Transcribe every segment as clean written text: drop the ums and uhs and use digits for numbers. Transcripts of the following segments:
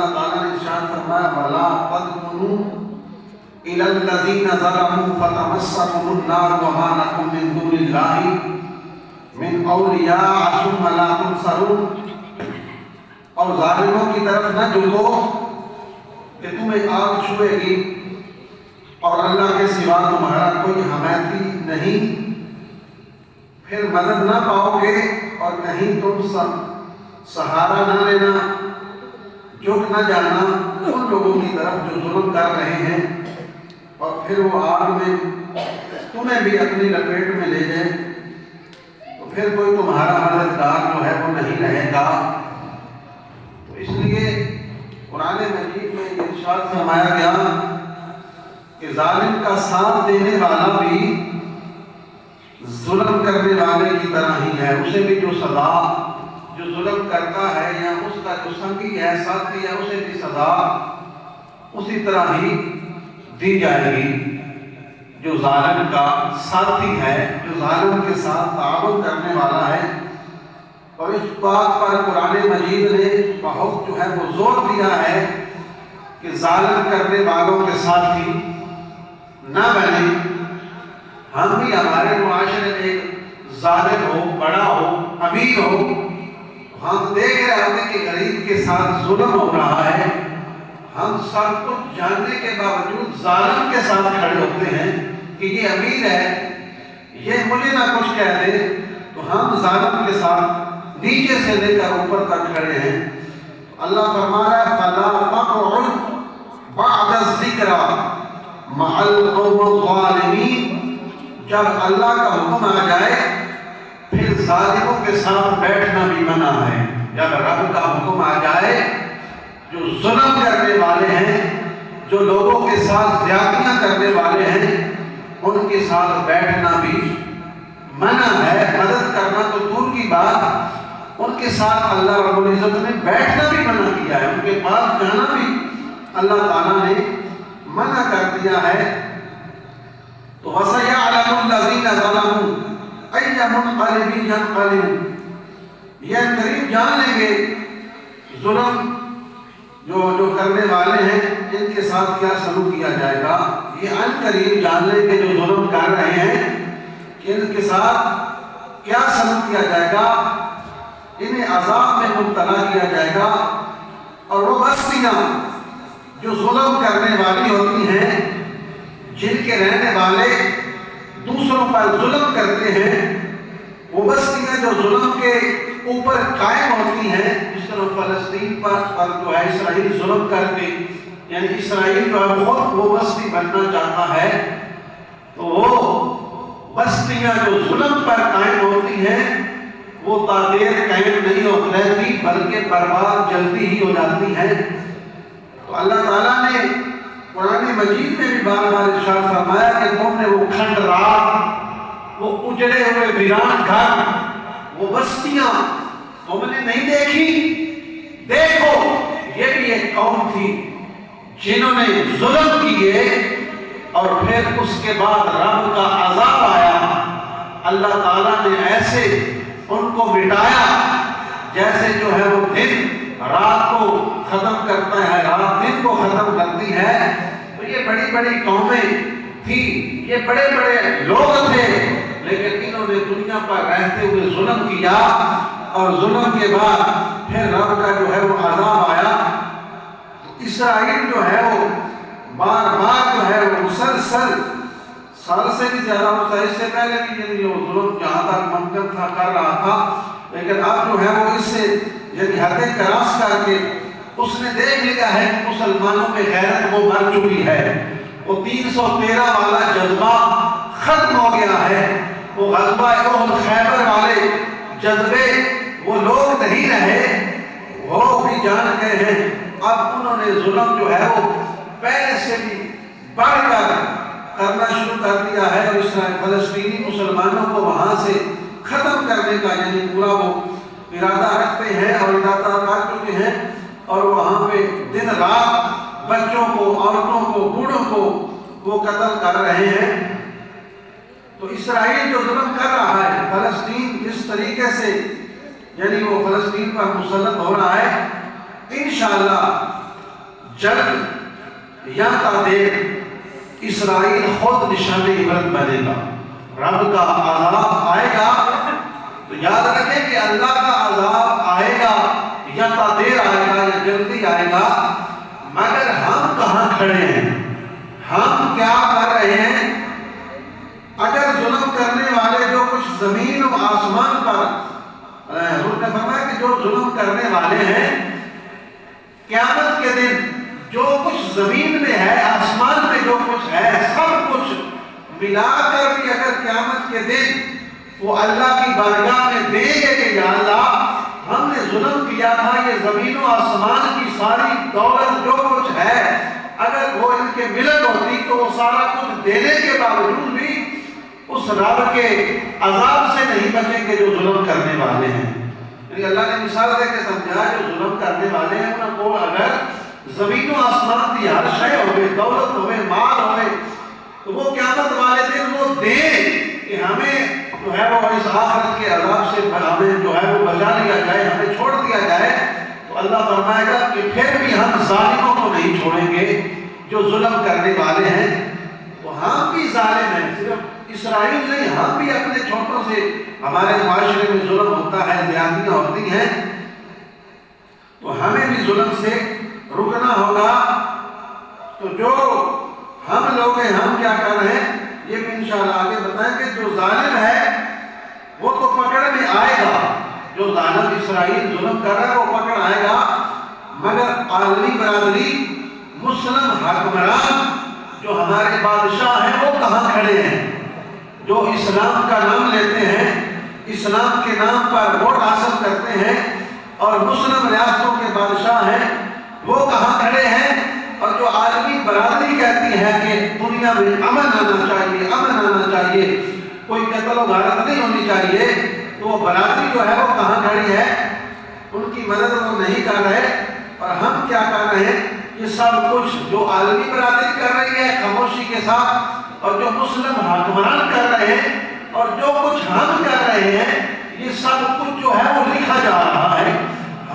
اللہ تعالیٰ نے ارشاد فرمایا وَلَا تَدْخُلُوا إِلَى الَّذِينَ ظَلَمُوا فَتَمَسَّكُمُ النَّارُ وَمَا لَكُم مِّن دُونِ اللَّهِ مِنْ أَوْلِيَاءَ ثُمَّ لَا تُنصَرُونَ۔ اور ظالموں کی طرف نہ جھکو کہ تمہیں آگ چھوئے گی اور اللہ کے سوا تمہارا کوئی حمایتی نہیں، پھر مدد نہ پاؤ گے اور کہیں تم سہارا نہ لینا، جھک نہ جانا ان لوگوں کی طرف جو ظلم کر رہے ہیں، اور پھر وہ آگ میں تمہیں بھی اپنی لپیٹ میں لے جائیں، تو پھر کوئی تمہارا مددگار جو ہے وہ نہیں رہے گا۔ تو اس لیے قرآن مجید میں یہ ارشاد فرمایا گیا کہ ظالم کا ساتھ دینے والا بھی ظلم کرنے والے کی طرح ہی ہے، اسے بھی جو سزا جو ظلم کرتا ہے یا اس کا جو سنگی ہے ساتھی ہے اسے بھی سزا اسی طرح ہی دی جائے گی۔ جو ظالم کا ساتھی ہے، جو ظالم کے ساتھ تعاون کرنے والا ہے، اور اس بات پر قرآن مجید نے بہت جو ہے وہ زور دیا ہے کہ ظالم کرنے والوں کے ساتھی نہ بنے۔ ہم بھی ہمارے معاشرے میں ایک ظالم ہو، بڑا ہو، امیر ہو، ہم دیکھ رہے ہوتے کہ غریب کے ساتھ ظلم ہو رہا ہے، ہم سب کچھ جاننے کے باوجود ظالم کے ساتھ کھڑے ہوتے ہیں کہ یہ امیر ہے، یہ مجھے نہ کچھ کہہ دے، تو ہم ظالم کے ساتھ نیچے سے لے کر اوپر تک کھڑے ہیں۔ اللہ فرما رہا ہے فَلَا تَقْعُدْ بَعْدَ الذِّكْرَى مَعَ الْقَوْمِ الظَّالِمِينَ۔ جب اللہ کا حکم آ جائے پھر ظالموں کے ساتھ بیٹھنا بھی منع ہے۔ جب رب کا حکم آ جائے، جو ظلم کرنے والے ہیں، جو لوگوں کے ساتھ زیادتیاں کرنے والے ہیں، ان کے ساتھ بیٹھنا بھی منع ہے۔ مدد کرنا تو دور کی بات، ان کے ساتھ اللہ رب العزت نے بیٹھنا بھی منع کیا ہے، ان کے پاس جانا بھی اللہ تعالیٰ نے منع کر دیا ہے۔ تو وَسَيَعْلَمُ الَّذِينَ ظَلَمُوا أَيَّ مُنْقَلِبٍ يَنْقَلِبُونَ۔ یہ قریب جان لیں گے ظلم جو کرنے والے ہیں ان کے ساتھ کیا سلوک کیا جائے گا۔ یہ ان قریب جان لیں گے جو ظلم کر رہے ہیں کہ ان کے ساتھ کیا سلوک کیا جائے گا، انہیں عذاب میں مبتلا کیا جائے گا۔ اور وہ بستیاں جو ظلم کرنے والی ہوتی ہیں، جن کے رہنے والے دوسروں پر ظلم کرتے ہیں، وہ بستیاں جو ظلم کے اوپر قائم ہوتی ہیں، جس طرح فلسطین پر جو ہے اسرائیل ظلم کر کے، یعنی اسرائیل جو ہے خود وہ بستی بننا چاہتا ہے، تو وہ بستیاں جو ظلم پر قائم ہوتی ہیں وہ تادیر قائم نہیں ہو رہتی بلکہ برباد جلدی ہی ہو جاتی ہیں۔ تو اللہ تعالیٰ نے قرآن مجید میں بھی بار بار ارشاد فرمایا کہ تم نے وہ کھنڈ رات، وہ اجڑے ہوئے ویران گھر، وہ بستیاں تم نے نہیں دیکھی؟ دیکھو یہ بھی ایک قوم تھی جنہوں نے ظلم کیے اور پھر اس کے بعد رب کا عذاب آیا۔ اللہ تعالیٰ نے ایسے ان کو مٹایا جیسے جو ہے وہ دن رات کو ختم کرتا ہے، رات دن کو ختم کرتی ہے۔ تو یہ بڑی بڑی قومیں تھی، یہ بڑے بڑے لوگ تھے، لیکن انہوں نے دنیا پر رہتے ہوئے ظلم کیا، اور ظلم کے بعد پھر رب کا جو ہے وہ عذاب آیا۔ اسرائیل جو ہے وہ بار بار جو ہے وہ مسلسل سال سے بھی زیادہ ہوتا ہے، اس سے پہلے بھی یعنی وہ ظلم جہاں تک ممکن تھا کر رہا تھا، لیکن اب جو ہے وہ اس سے یعنی حدیں کراس کر کے اس نے دیکھ لیا ہے کہ مسلمانوں میں غیرت وہ مر چکی ہے، وہ 313 والا جذبہ ختم ہو گیا ہے، وہ غزوہ احد خیبر والے جذبے وہ لوگ نہیں رہے، وہ بھی جان گئے ہیں۔ اب انہوں نے ظلم جو ہے وہ پہلے سے بھی بڑھ کر کرنا شروع کر دیا ہے، اور اسرائیل فلسطینی مسلمانوں کو وہاں سے ختم کرنے کا یعنی پورا وہ ارادہ رکھتے ہیں اور ارادہ کر چکے ہیں، اور وہاں پہ دن رات بچوں کو، عورتوں کو، بوڑھوں کو وہ قتل کر رہے ہیں۔ تو اسرائیل جو ظلم کر رہا ہے، فلسطین جس طریقے سے یعنی وہ فلسطین پر مسلط ہو رہا ہے، انشاءاللہ جلد یا تادیر اسرائیل خود نشان عبرت بنے گا۔ رب کا عذاب آئے گا تو یاد رکھیں کہ اللہ کا عذاب آئے گا یا تادیر آئے گا یا جلدی آئے گا، مگر ہم کہاں کھڑے ہیں، ہم کیا کر رہے ہیں؟ اگر ظلم کرنے والے جو کچھ زمین و آسمان پر، حضور نے فرمایا کہ جو ظلم کرنے والے ہیں قیامت کے دن جو کچھ زمین میں ہے آسمان میں جو کچھ ہے سب کچھ ملا کر بھی اگر قیامت کے دن وہ اللہ کی بارگاہ میں دیں گے کہ یا اللہ ہم نے ظلم کیا تھا، یہ زمین و آسمان کی ساری دولت جو کچھ ہے اگر وہ ان کے ملک ہوتی تو وہ سارا کچھ دینے کے باوجود بھی اس رب کے عذاب سے نہیں بچیں گے جو ظلم کرنے والے ہیں۔ یعنی اللہ نے مثال دے کے سمجھا جو ظلم کرنے والے ہیں انہوں کو اگر زمین و آسمان کی ہر شے ہوئے، دولت ہوئے، مال ہوئے، تو وہ قیامت والے دن وہ دیں کہ ہمیں جو ہے وہ اس آخرت کے عذاب سے ہمیں جو ہے وہ بچا لیا جائے، ہمیں چھوڑ دیا جائے، تو اللہ فرمائے گا کہ پھر بھی ہم ظالموں کو نہیں چھوڑیں گے جو ظلم کرنے والے ہیں۔ تو ہم بھی ظالم ہیں، صرف اسرائیل نہیں، ہم بھی اپنے چھوٹوں سے ہمارے معاشرے میں ظلم ہوتا ہے، زیادتیاں ہوتی ہیں، تو ہمیں بھی ظلم سے رکنا ہوگا۔ تو جو ہم لوگ ہیں ہم کیا کر رہے ہیں یہ بھی انشاءاللہ آگے بتائیں کہ جو ظالم ہے وہ تو پکڑ میں آئے گا، جو ظالم اسرائیل ظلم کر رہا ہے وہ پکڑ آئے گا، مگر عالمی برادری مسلم حکمران جو ہمارے بادشاہ ہیں وہ کہاں کھڑے ہیں؟ جو اسلام کا نام لیتے ہیں، اسلام کے نام پر ووٹ حاصل کرتے ہیں اور مسلم ریاستوں کے بادشاہ ہیں، وہ کہاں کھڑے ہیں؟ اور جو عالمی برادری کہتی ہے کہ دنیا میں امن آنا چاہیے، امن آنا چاہیے، کوئی قتل و غارت نہیں ہونی چاہیے، تو وہ برادری جو ہے وہ کہاں کھڑی ہے؟ ان کی مدد وہ نہیں کر رہے، اور ہم کیا کر رہے ہیں؟ یہ سب کچھ جو عالمی برادری کر رہی ہے خاموشی کے ساتھ، اور جو مسلم حکمران کر رہے ہیں، اور جو کچھ ہم کر رہے ہیں، یہ سب کچھ جو ہے وہ لکھا جا رہا ہے،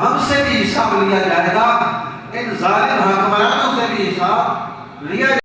ہم سے بھی حساب لیا جائے گا، ان ظالم حکمرانوں سے بھی حساب لیا